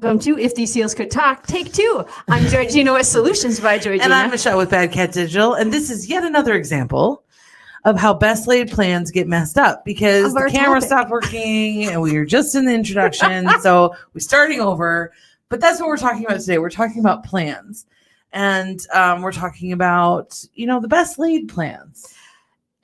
Welcome to If These Seals Could Talk, Take 2. I'm JoyGenea with Solutions by JoyGenea. And I'm Michelle with Bad Cat Digital. And this is yet another example of how best laid plans get messed up because the camera stopped working and we were just in the introduction. So we're starting over. But that's what we're talking about today. We're talking about plans. And we're talking about, the best laid plans.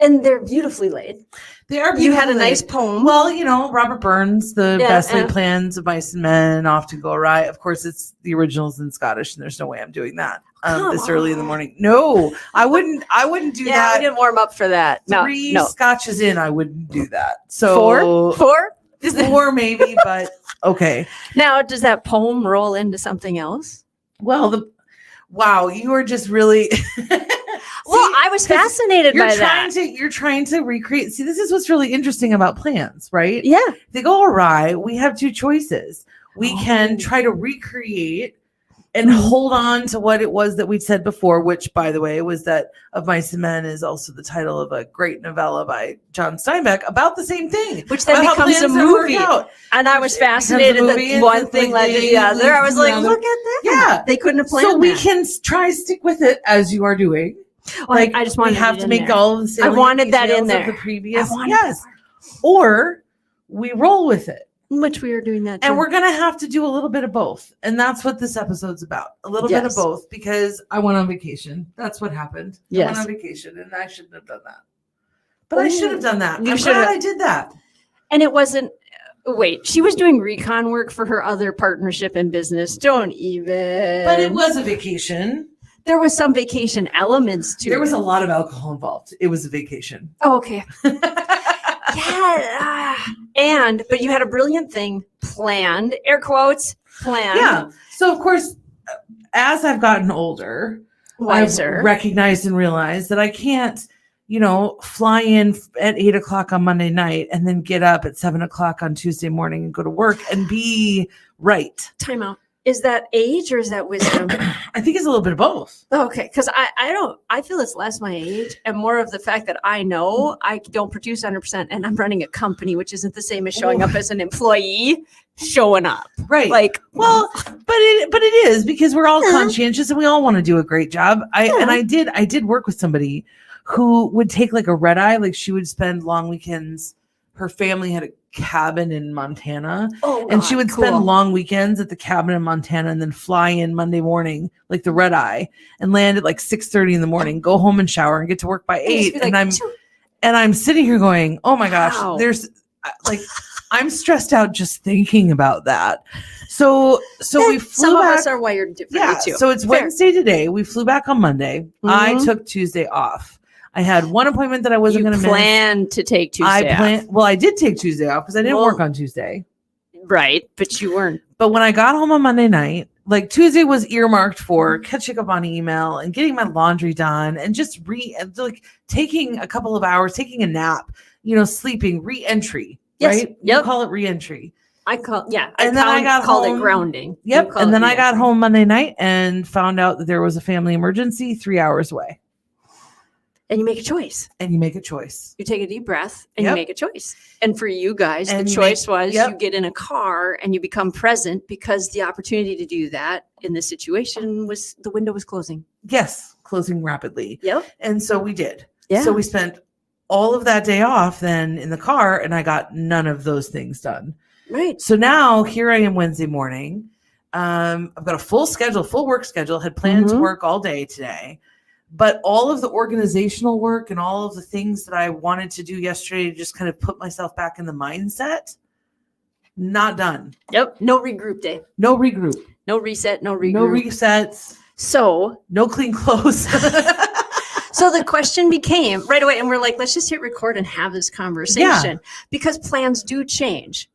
And they're beautifully laid. They are beautifully You had a laid. nice poem. Well, Robert Burns, the best laid plans of mice and men often go awry. Of course, it's the originals in Scottish, and there's no way I'm doing that this early in the morning. No, I wouldn't do that. Yeah, I didn't warm up for that. Three scotches in, I wouldn't do that. So Four? Four maybe, but okay. Now, does that poem roll into something else? Well, wow, you are just really... Well, I was fascinated by that. You're trying to recreate. See, this is what's really interesting about plans, right? Yeah. They go awry. We have two choices. We can try to recreate and hold on to what it was that we said before, which, by the way, was that Of Mice and Men is also the title of a great novella by John Steinbeck about the same thing. Which then becomes a movie. And I was fascinated that one thing led to the other. I was like, look at that. Yeah. They couldn't have planned So we can try stick with it as you are doing. Like I just wanted we have to make there. all of the I wanted that in there. Of the previous, or we roll with it, which we are doing that, and we're gonna have to do a little bit of both, and that's what this episode's about. A little bit of both because I went on vacation. That's what happened. I went on vacation, and I shouldn't have done that, but I should have done that. I'm glad I did that, and it wasn't. Wait, she was doing recon work for her other partnership in business. Don't even. But it was a vacation. There was some vacation elements to it. There was a lot of alcohol involved. It was a vacation. Oh, okay. But you had a brilliant thing planned, air quotes, planned. Yeah. So, of course, as I've gotten older, wiser, I've recognized and realized that I can't, fly in at 8:00 on Monday night and then get up at 7:00 on Tuesday morning and go to work and be right. Time out. Is that age or is that wisdom? I think it's a little bit of both. Okay. Because I feel it's less my age and more of the fact that I know I don't produce 100% and I'm running a company, which isn't the same as showing up as an employee, showing up. Right. But it is because we're all conscientious and we all want to do a great job. I did work with somebody who would take like a red eye, like she would spend long weekends. Her family had a cabin in Montana and she would spend long weekends at the cabin in Montana and then fly in Monday morning, like the red eye, and land at like 6:30 in the morning, go home and shower and get to work by 8. And I'm sitting here going, oh my gosh, there's like, I'm stressed out just thinking about that. So we flew some back. Of us are wired differently too. So it's Wednesday today. We flew back on Monday. I took Tuesday off. I had one appointment that I wasn't going to miss. You planned to take Tuesday off. Well, I did take Tuesday off because I didn't work on Tuesday. Right, but you weren't. But when I got home on Monday night, like Tuesday was earmarked for catching up on email and getting my laundry done and just taking a couple of hours, taking a nap, sleeping, re-entry, right? Yep. You call it re-entry. I call it grounding. Yep. And then I got home Monday night and found out that there was a family emergency 3 hours away. And you make a choice. You take a deep breath and you make a choice. And for you guys, the choice was you get in a car and you become present because the opportunity to do that in this situation was the window was closing. Yes, closing rapidly. Yep. And so we did. Yeah. So we spent all of that day off then in the car and I got none of those things done. Right. So now here I am Wednesday morning. I've got a full work schedule, had planned to work all day today. But all of the organizational work and all of the things that I wanted to do yesterday to just kind of put myself back in the mindset, not done. Yep. No regroup day. No regroup. No reset. No regroup. No resets. So no clean clothes. So the question became right away, and we're like, let's just hit record and have this conversation because plans do change.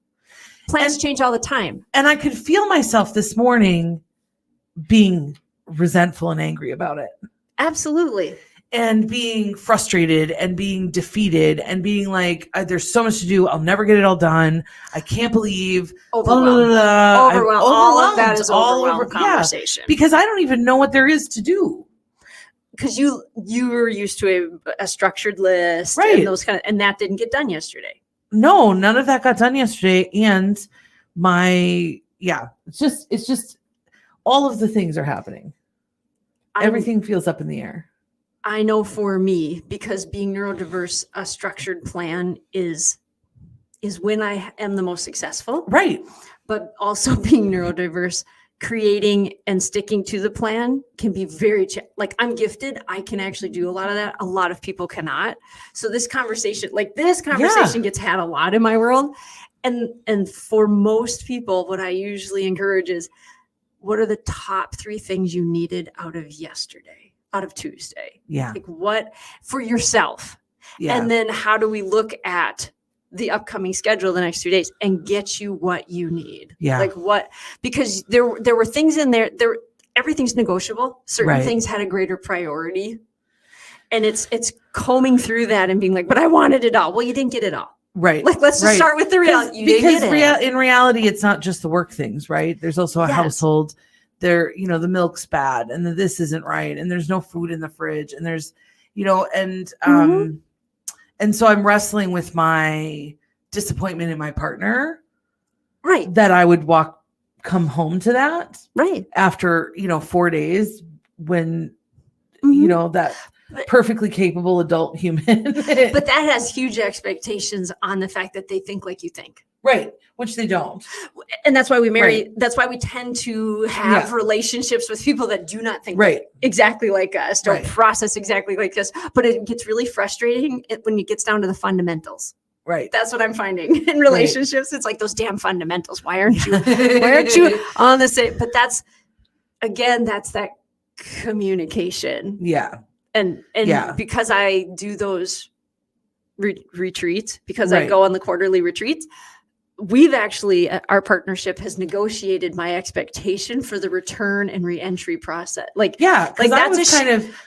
Plans change all the time. And I could feel myself this morning being resentful and angry about it. Absolutely. And being frustrated and being defeated and being like, there's so much to do. I'll never get it all done. I can't believe. Overwhelmed. All of that is overwhelmed conversation. Yeah, because I don't even know what there is to do. Because you were used to a structured list, right? And that didn't get done yesterday. No, none of that got done yesterday. And my it's just all of the things are happening. Everything feels up in the air. I know for me, because being neurodiverse, a structured plan is when I am the most successful. Right. But also being neurodiverse, creating and sticking to the plan can be very like I'm gifted. I can actually do a lot of that. A lot of people cannot. So this conversation gets had a lot in my world. And for most people, what I usually encourage is, what are the top 3 things you needed out of yesterday, out of Tuesday? Yeah. Like what for yourself? Yeah. And then how do we look at the upcoming schedule the next 2 days and get you what you need? Yeah. Like what, because there were things in there, everything's negotiable. Certain things had a greater priority. And it's combing through that and being like, but I wanted it all. Well, you didn't get it all. Right. Like, let's just start with the reality. Because in reality, it's not just the work things, right? There's also a household. There, the milk's bad, and this isn't right, and there's no food in the fridge, and there's, and so I'm wrestling with my disappointment in my partner, right? That I would come home to that, right? After 4 days, when that perfectly capable adult human. But that has huge expectations on the fact that they think like you think. Right. Which they don't. And that's why we marry. Right. That's why we tend to have relationships with people that do not think exactly like us, don't process exactly like us. But it gets really frustrating when it gets down to the fundamentals. Right. That's what I'm finding in relationships. It's like those damn fundamentals. Why aren't you on the same? But that's that communication. Yeah. And because I do those retreats, because I go on the quarterly retreats, we've actually, our partnership has negotiated my expectation for the return and reentry process. Like that's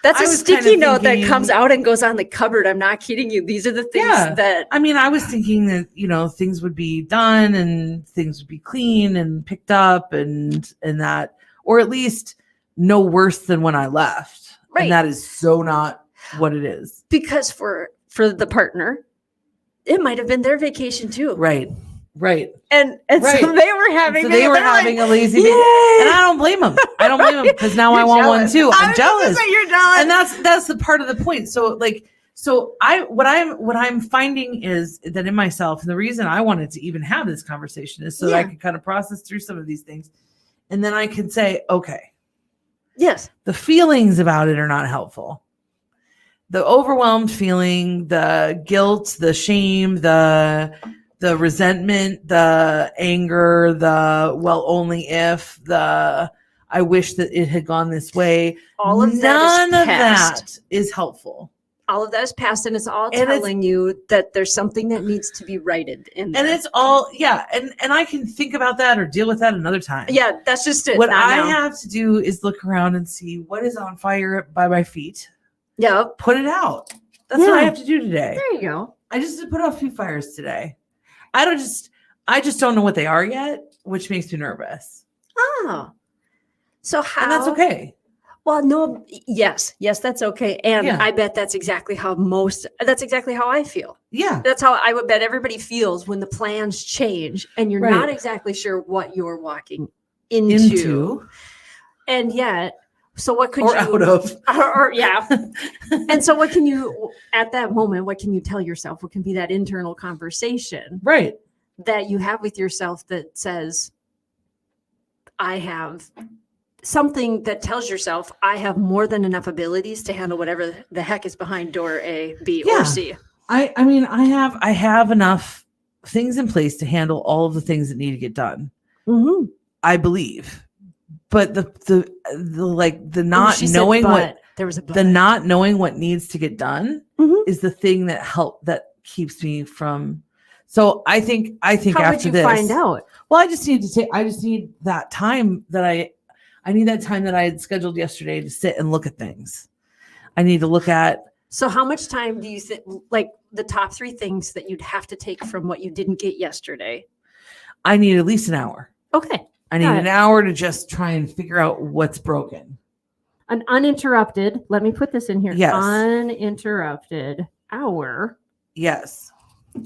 a sticky note that comes out and goes on the cupboard. I'm not kidding you. These are the things that, I mean, I was thinking that, things would be done and things would be clean and picked up and that, or at least no worse than when I left. Right. And that is so not what it is. Because for the partner, it might have been their vacation too. Right. Right. And so they were having a lazy day. And I don't blame them. Because now I want one too. I'm jealous. You're jealous. And that's the part of the point. So what I'm finding is that in myself, and the reason I wanted to even have this conversation is so that I could kind of process through some of these things. And then I can say, okay. Yes. The feelings about it are not helpful. The overwhelmed feeling, the guilt, the shame, the resentment, the anger, the well, only if, the I wish that it had gone this way. All of None of that is helpful. All of that is past, and it's all telling you that there's something that needs to be righted in there. And it's all, and I can think about that or deal with that another time. Yeah, that's just it. What I have to do is look around and see what is on fire by my feet. Yeah. Put it out. That's what I have to do today. There you go. I just put out a few fires today. I just don't know what they are yet, which makes me nervous. Oh. So how? And that's okay. Well, no, yes, that's okay. And I bet that's exactly how I feel. Yeah. That's how I would bet everybody feels when the plans change and you're not exactly sure what you're walking into. And yet, so what could out of. And so what can you, at that moment, what can you tell yourself? What can be that internal conversation? Right. That you have with yourself that says, I have something that tells yourself I have more than enough abilities to handle whatever the heck is behind door A, B, or C. I mean, I have enough things in place to handle all of the things that need to get done. Mm-hmm. I believe, but the not knowing the not knowing what needs to get done is the thing that keeps me from. So I think How after would you this, find out? Well, I just need that time that I need that time that I had scheduled yesterday to sit and look at things. I need to look at. So how much time do you think, like the top 3 things that you'd have to take from what you didn't get yesterday? I need at least an hour. Okay. I need an hour to just try and figure out what's broken. An uninterrupted, let me put this in here. Yes. Uninterrupted hour. Yes.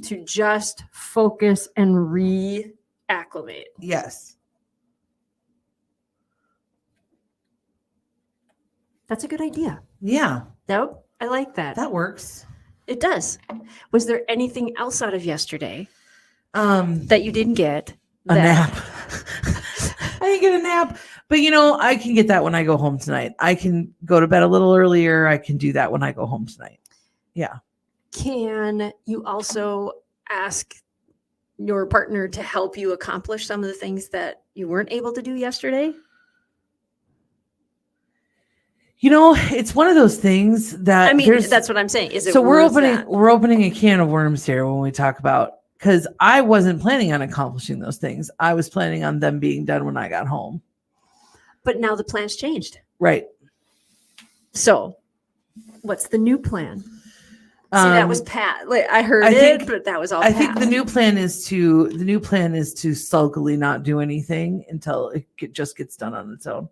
To just focus and reacclimate. Yes. That's a good idea. Yeah, Nope. I like that. that works. It does. Was there anything else out of yesterday That that you didn't get? a nap. I didn't get a nap, but I can get that when I go home tonight. I can go to bed a little earlier. I can do that when I go home tonight. Yeah. Can you also ask your partner to help you accomplish some of the things that you weren't able to do yesterday? It's one of those things that I mean, that's what I'm saying. Is it so we're worth opening that? we're opening a can of worms here when we talk about, because I wasn't planning on accomplishing those things. I was planning on them being done when I got home. But now the plan's changed. Right. So what's the new plan? See, that was Pat. Like, I heard but that was all I Pat. think the new plan is to sulkily not do anything until it just gets done on its own.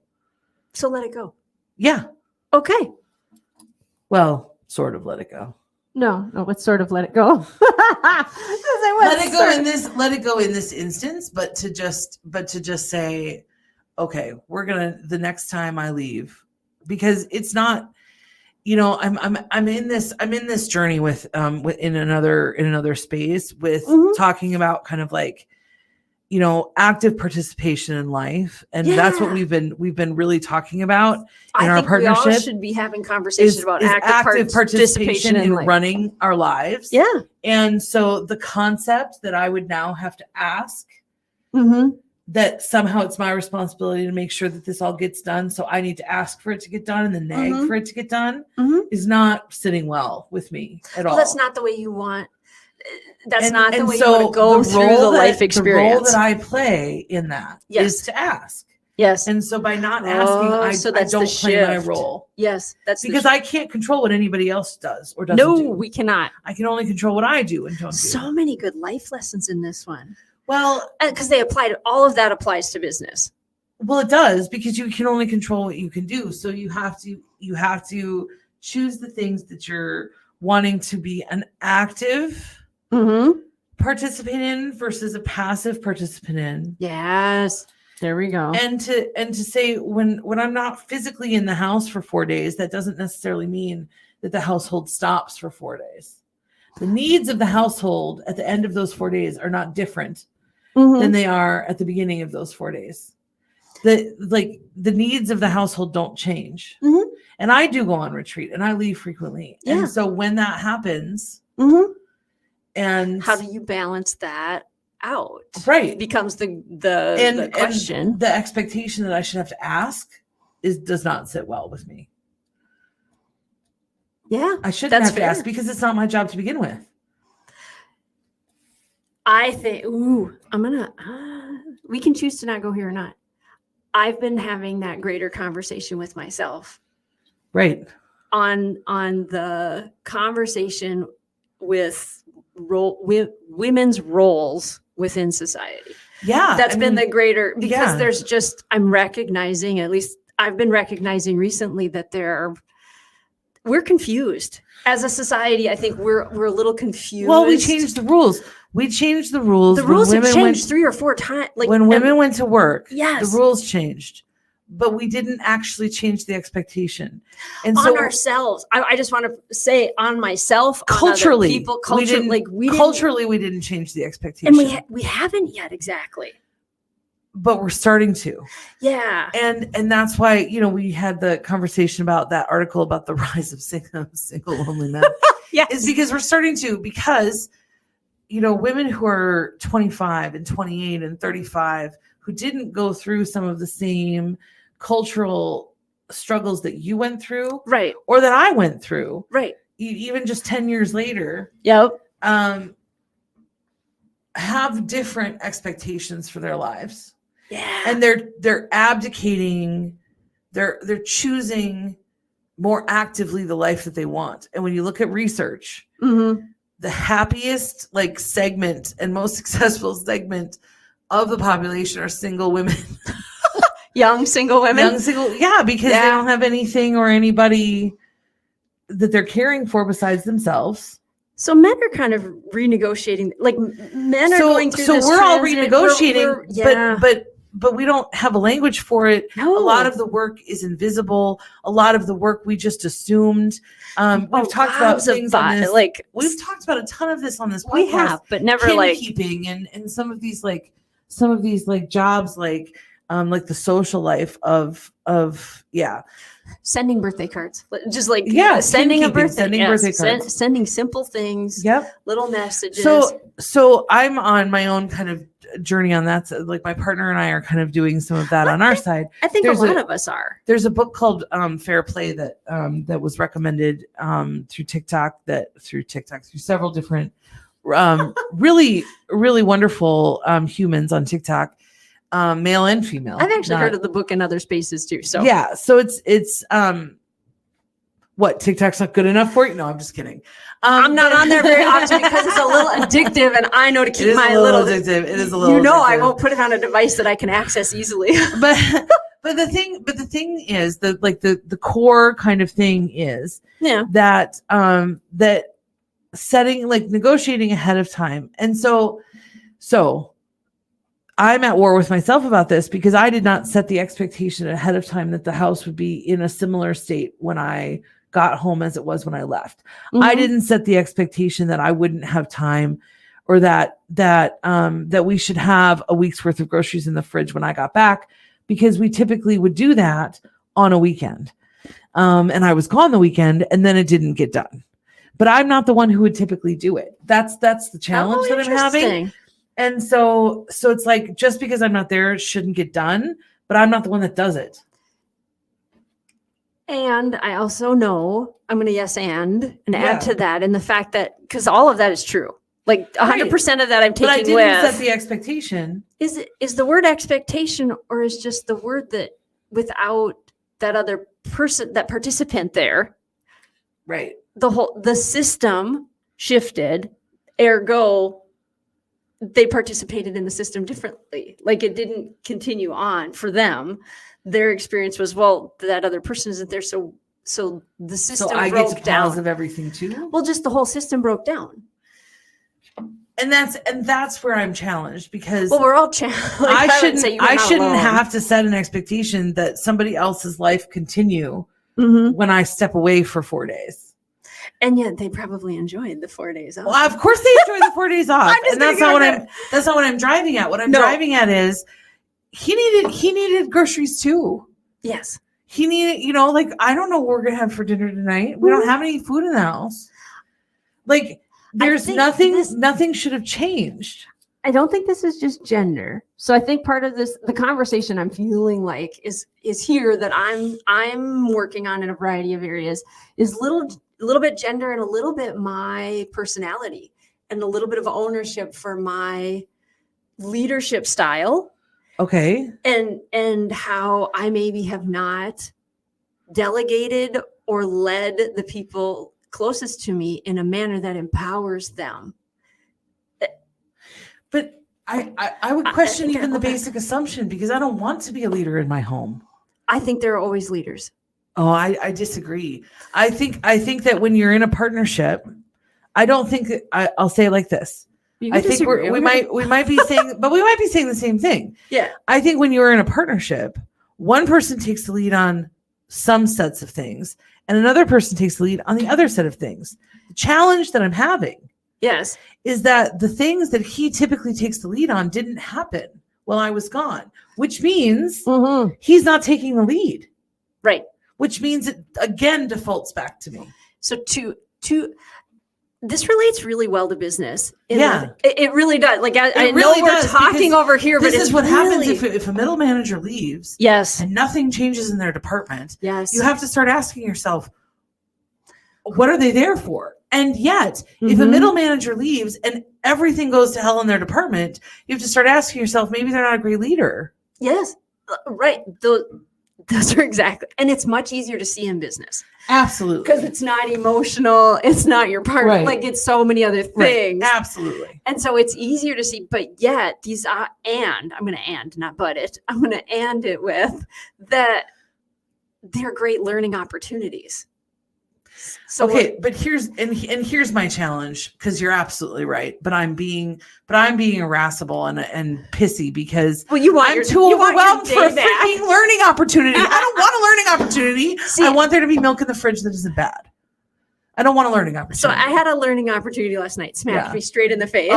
So let it go. Yeah. Okay. Well, sort of let it go. No, it's sort of let it go. Let it go in this instance, but to just say, okay, the next time I leave, because it's not, I'm in this journey with in another space with talking about kind of like, active participation in life. And that's what we've been really talking about in our partnership. We all should be having conversations about active participation in running our lives. Yeah. And so the concept that I would now have to ask that somehow it's my responsibility to make sure that this all gets done. So I need to ask for it to get done and then nag for it to get done is not sitting well with me at all. That's not the way you want. That's not the way you want to go through the life experience. The role that I play in that is to ask. Yes. And so by not asking, I don't play my role. Yes. That's because I can't control what anybody else does or doesn't do. No, we cannot. I can only control what I do and don't do. So many good life lessons in this one. Well, because they apply to all of that applies to business. Well, it does, because you can only control what you can do. So you have to choose the things that you're wanting to be an active participant in versus a passive participant in. Yes. There we go. And to say when I'm not physically in the house for 4 days, that doesn't necessarily mean that the household stops for 4 days. The needs of the household at the end of those 4 days are not different than they are at the beginning of those 4 days. The needs of the household don't change. And I do go on retreat and I leave frequently. Yeah. And so when that happens, and how do you balance that out? Right. Becomes the question. And the expectation that I should have to ask does not sit well with me. Yeah. I shouldn't have to ask because it's not my job to begin with. I think, we can choose to not go here or not. I've been having that greater conversation with myself. Right. On the conversation with women's roles within society. Yeah. That's been the greater, because there's just, I'm recognizing, at least I've been recognizing recently that we're confused as a society. I think we're a little confused. Well, we changed the rules. The rules have changed 3 or 4 times. When women went to work, yes, the rules changed, but we didn't actually change the expectation. And on ourselves, I just want to say on myself, culturally, on other people, culturally, we didn't change the expectation, and we haven't yet exactly. But we're starting to. Yeah. And that's why, we had the conversation about that article about the rise of single lonely men. Yeah. It's because we're starting to, because, women who are 25 and 28 and 35 who didn't go through some of the same cultural struggles that you went through. Right. Or that I went through. Right. Even just 10 years later. Yep. Have different expectations for their lives. Yeah. And they're abdicating, they're choosing more actively the life that they want. And when you look at research, the happiest segment and most successful segment of the population are single women. Young single women. Because they don't have anything or anybody that they're caring for besides themselves. So men are kind of renegotiating, men are going through this. So we're all renegotiating, but we don't have a language for it. No. A lot of the work is invisible. A lot of the work we just assumed. We've talked about things on this. Like we've talked about a ton of this on this podcast. We have, but never keeping and some of these jobs like the social life of sending birthday cards, just like sending birthday cards, sending simple things, little messages. So I'm on my own kind of journey on that. So like my partner and I are kind of doing some of that on our side. I think a lot of us are. There's a book called Fair Play that was recommended through several different really, really wonderful humans on TikTok. Male and female. I've actually heard of the book in other spaces too. So so it's what, TikTok's not good enough for you? No, I'm just kidding. I'm not on there very often because it's a little addictive, and I know to keep my little addictive. It is a little. Addictive. I won't put it on a device that I can access easily. But the thing is the core kind of thing is that that setting, like negotiating ahead of time, and so. I'm at war with myself about this because I did not set the expectation ahead of time that the house would be in a similar state when I got home as it was when I left. Mm-hmm. I didn't set the expectation that I wouldn't have time, or that we should have a week's worth of groceries in the fridge when I got back, because we typically would do that on a weekend. And I was gone the weekend, and then it didn't get done. But I'm not the one who would typically do it. That's the challenge that I'm having. And so it's like, just because I'm not there, it shouldn't get done, but I'm not the one that does it. And I also know I'm going to add to that, and the fact that, because all of that is true, like 100% of that I'm taking with. But I didn't set the expectation. Is the word expectation, or is just the word that without that other person, that participant there, right? The system shifted, ergo they participated in the system differently. Like it didn't continue on for them. Their experience was, well, that other person isn't there. So the system broke down. So I get to pause of everything too? Well, just the whole system broke down. And that's where I'm challenged, because we're all challenged. Like, I shouldn't have to set an expectation that somebody else's life continue when I step away for 4 days. And yet they probably enjoyed the 4 days off. Well, of course they enjoyed the 4 days off. And that's not what I'm driving at. What I'm driving at is he needed groceries too. Yes. He needed, like, I don't know what we're going to have for dinner tonight. We don't have any food in the house. Like, there's nothing should have changed. I don't think this is just gender. So I think part of this, the conversation I'm feeling like is here that I'm working on in a variety of areas, is a little bit gender and a little bit my personality and a little bit of ownership for my leadership style. Okay. And how I maybe have not delegated or led the people closest to me in a manner that empowers them. But I would question even the basic assumption, because I don't want to be a leader in my home. I think there are always leaders. Oh, I disagree. I think that when you're in a partnership, I don't think that I'll say it like this. I think we might be saying, but we might be saying the same thing. Yeah. I think when you're in a partnership, one person takes the lead on some sets of things, and another person takes the lead on the other set of things. The challenge that I'm having, yes, is that the things that he typically takes the lead on didn't happen while I was gone, which means he's not taking the lead. Right. Which means it again defaults back to me. So to this relates really well to business. It really does. Like I know we're talking over here, but this is what happens if a middle manager leaves. Yes. And nothing changes in their department. Yes. You have to start asking yourself, what are they there for? And yet, if a middle manager leaves and everything goes to hell in their department, you have to start asking yourself, maybe they're not a great leader. Yes. Right. Those are exactly. And it's much easier to see in business. Absolutely. Because it's not emotional. It's not your partner. Right. Like it's so many other things. Right. Absolutely. And so it's easier to see. But yet these are, and I'm going to not but it. I'm going to and it with that they're great learning opportunities. So okay, but here's my challenge, because you're absolutely right. But I'm being irascible and pissy because I'm too overwhelmed for a freaking learning opportunity. I don't want a learning opportunity. See, I want there to be milk in the fridge that isn't bad. I don't want a learning opportunity. So I had a learning opportunity last night. Smacked me straight in the face.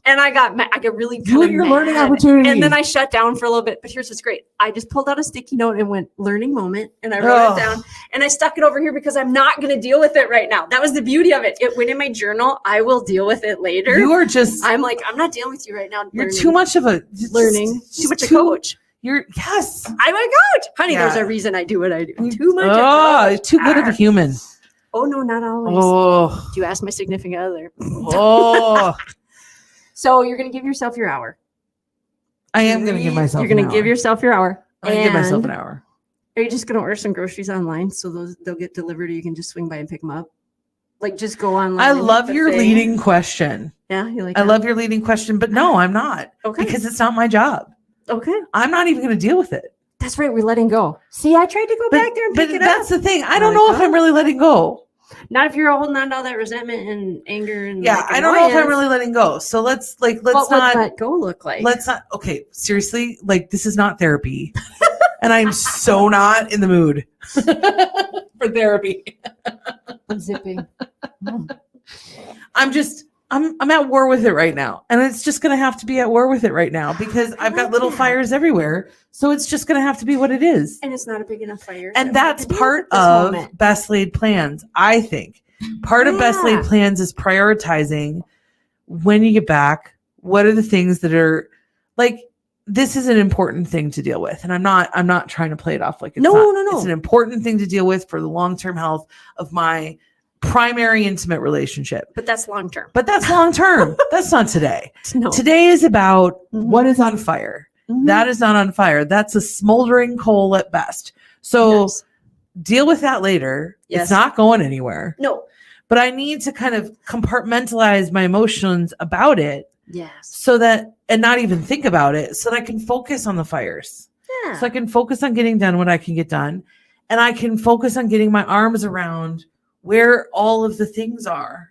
And I got really do your learning opportunity. And then I shut down for a little bit. But here's what's great. I just pulled out a sticky note and went learning moment. And I wrote it down. And I stuck it over here because I'm not going to deal with it right now. That was the beauty of it. It went in my journal. I will deal with it later. You are just. I'm like, I'm not dealing with you right now. You're too much of a. Learning. Too much a coach. Yes. I'm a coach. Honey, there's a reason I do what I do. Too much. Oh, too good of a human. Oh, no, not always. Oh. Do you ask my significant other? Oh. So you're going to give yourself your hour. I am going to give myself You're going to give yourself your hour. I'm going to give myself an hour. Are you just going to order some groceries online so they'll get delivered or you can just swing by and pick them up? Like just go online. I love your leading question. Yeah, you like I love your leading question, but no, I'm not. Okay. Because it's not my job. Okay. I'm not even going to deal with it. That's right. We're letting go. See, I tried to go back there and pick it up. But that's the thing. I don't know if I'm really letting go. Not if you're holding on to all that resentment and anger and I don't know if I'm really letting go. So let's not let go look like. Let's not. Okay, seriously, like this is not therapy, and I'm so not in the mood for therapy. Zipping. I'm at war with it right now, and it's just gonna have to be at war with it right now because I've got little fires everywhere. So it's just gonna have to be what it is. And it's not a big enough fire. And that's part of best laid plans. I think part of best laid plans is prioritizing when you get back. What are the things that are like? This is an important thing to deal with, and I'm not trying to play it off like it's not. It's an important thing to deal with for the long term health of my primary intimate relationship. But that's long term. That's not today. No. Today is about what is on fire. That is not on fire. That's a smoldering coal at best. So deal with that later. It's not going anywhere. No. But I need to kind of compartmentalize my emotions about it. Yes. So that, and not even think about it, so that I can focus on the fires. Yeah. So I can focus on getting done what I can get done. And I can focus on getting my arms around where all of the things are.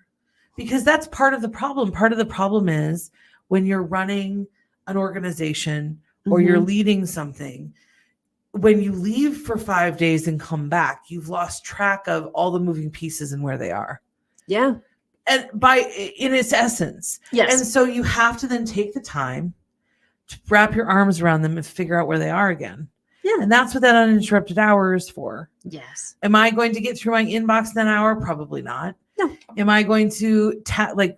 Because that's part of the problem. Part of the problem is when you're running an organization or you're leading something, when you leave for 5 days and come back, you've lost track of all the moving pieces and where they are. Yeah. And in its essence. Yes. And so you have to then take the time to wrap your arms around them and figure out where they are again. Yeah. And that's what that uninterrupted hour is for. Yes. Am I going to get through my inbox in that hour? Probably not. No. Am I going to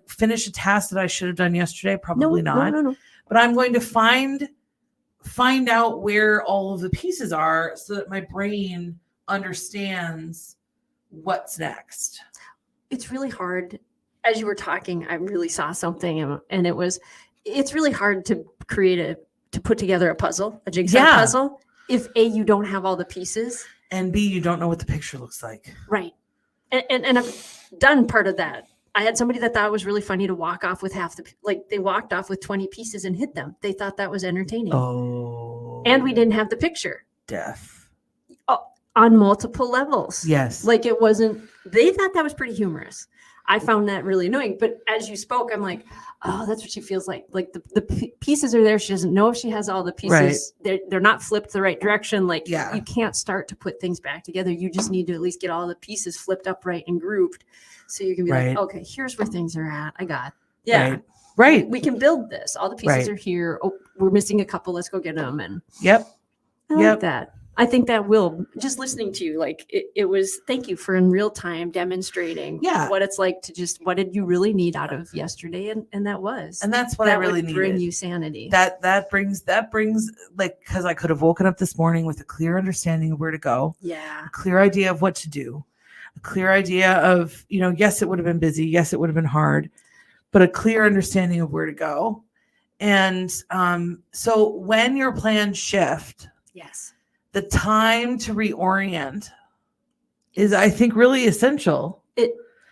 finish a task that I should have done yesterday? Probably not. No. But I'm going to find out where all of the pieces are so that my brain understands what's next. It's really hard. As you were talking, I really saw something and it's really hard to put together a puzzle, a jigsaw puzzle. If A, you don't have all the pieces. And B, you don't know what the picture looks like. Right. And I've done part of that. I had somebody that thought it was really funny to walk off with they walked off with 20 pieces and hit them. They thought that was entertaining. Oh. And we didn't have the picture. Death. Oh, on multiple levels. Yes. Like it wasn't, they thought that was pretty humorous. I found that really annoying. But as you spoke, I'm like, oh, that's what she feels like. Like the pieces are there. She doesn't know if she has all the pieces. Right. They're not flipped the right direction. Like you can't start to put things back together. You just need to at least get all the pieces flipped upright and grouped. So you can be like, okay, here's where things are at. I got. Yeah. Right. We can build this. All the pieces are here. Oh, we're missing a couple. Let's go get them. And I like that. I think that will, just listening to you, like it was, thank you for in real time demonstrating what it's like to just, what did you really need out of yesterday? And that was. And that's what I really needed. Bring you sanity. That brings like, because I could have woken up this morning with a clear understanding of where to go. Yeah. A clear idea of what to do. A clear idea of, yes, it would have been busy. Yes, it would have been hard, but a clear understanding of where to go. And so when your plans shift, the time to reorient is, I think, really essential.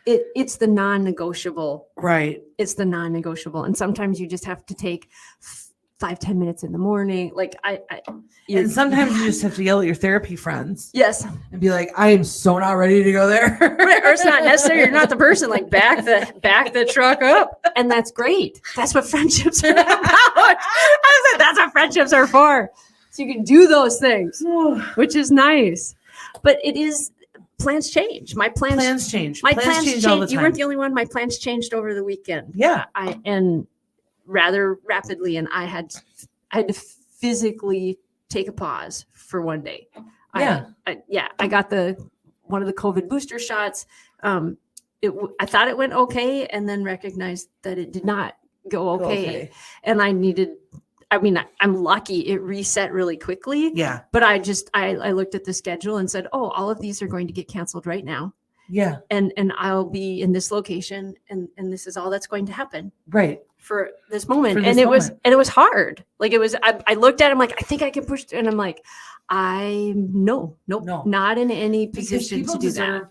It's the non-negotiable. Right. It's the non-negotiable. And sometimes you just have to take 5-10 minutes in the morning. Like And sometimes you just have to yell at your therapy friends. Yes. And be like, I am so not ready to go there. Right, or it's not necessary. You're not the person. Like back the truck up, and that's great. That's what friendships are about. I said that's what friendships are for. So you can do those things, which is nice. But it is plans change. My plans change. My plans change all the time. You weren't the only one. My plans changed over the weekend. Yeah. And rather rapidly, and I had to physically take a pause for one day. Yeah. I got one of the COVID booster shots. I thought it went okay, and then recognized that it did not go okay. And I'm lucky it reset really quickly. Yeah. But I looked at the schedule and said, oh, all of these are going to get canceled right now. Yeah. And I'll be in this location, and this is all that's going to happen. Right. For this moment. It was hard. Like I looked at him like, I think I can push. And I'm like, nope, not in any position to do that.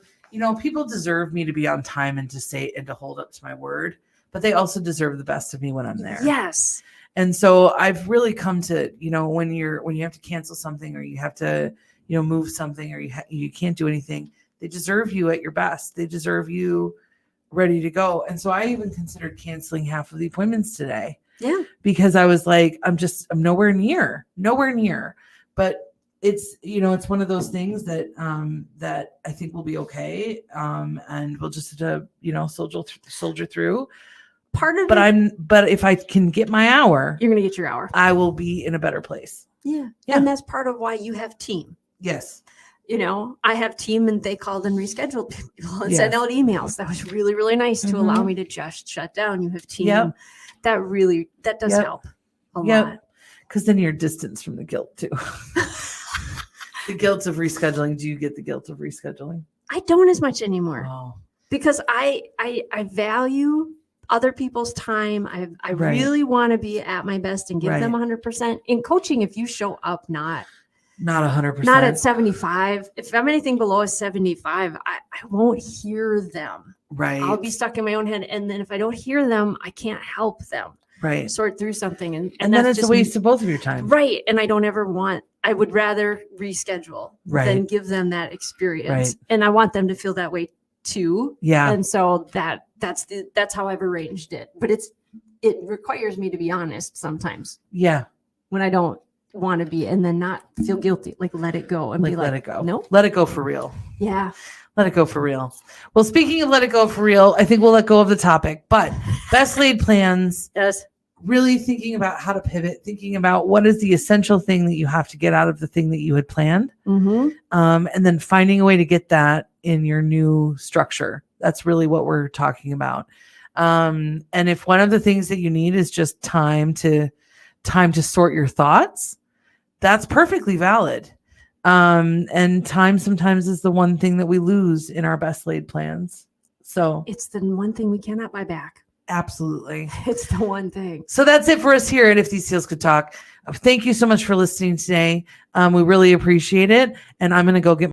People deserve me to be on time and to say and to hold up to my word, but they also deserve the best of me when I'm there. Yes. And so I've really come to, when you have to cancel something, or you have to, move something, or you can't do anything, they deserve you at your best. They deserve you ready to go. And so I even considered canceling half of the appointments today. Yeah. Because I was like, I'm nowhere near. But it's, it's one of those things that I think will be okay. And we'll just have to, soldier through. But if I can get my hour, you're going to get your hour. I will be in a better place. Yeah. And that's part of why you have team. Yes. I have team, and they called and rescheduled people and sent out emails. That was really, really nice to allow me to just shut down. You have team. Yep. That does help a lot. Because then you're distanced from the guilt too. The guilt of rescheduling. Do you get the guilt of rescheduling? I don't as much anymore. Oh. Because I value other people's time. I really want to be at my best and give them 100%. In coaching, if you show up not 100%, not at 75, if I'm anything below a 75, I won't hear them. Right. I'll be stuck in my own head. And then if I don't hear them, I can't help them. Right. Sort through something. And then it's a waste of both of your time. Right. And I would rather reschedule than give them that experience. Right. And I want them to feel that way too. Yeah. And so that's how I've arranged it. But it requires me to be honest sometimes. Yeah. When I don't want to be, and then not feel guilty, like let it go and be like, let it go. No, let it go for real. Yeah. Let it go for real. Well, speaking of let it go for real, I think we'll let go of the topic, but best laid plans. Yes. Really thinking about how to pivot, thinking about what is the essential thing that you have to get out of the thing that you had planned. Mm-hmm. And then finding a way to get that in your new structure. That's really what we're talking about. And if one of the things that you need is just time to sort your thoughts, that's perfectly valid. And time sometimes is the one thing that we lose in our best laid plans. So it's the one thing we cannot buy back. Absolutely. It's the one thing. So that's it for us here at If These Seals Could Talk. Thank you so much for listening today. We really appreciate it. And I'm going to go get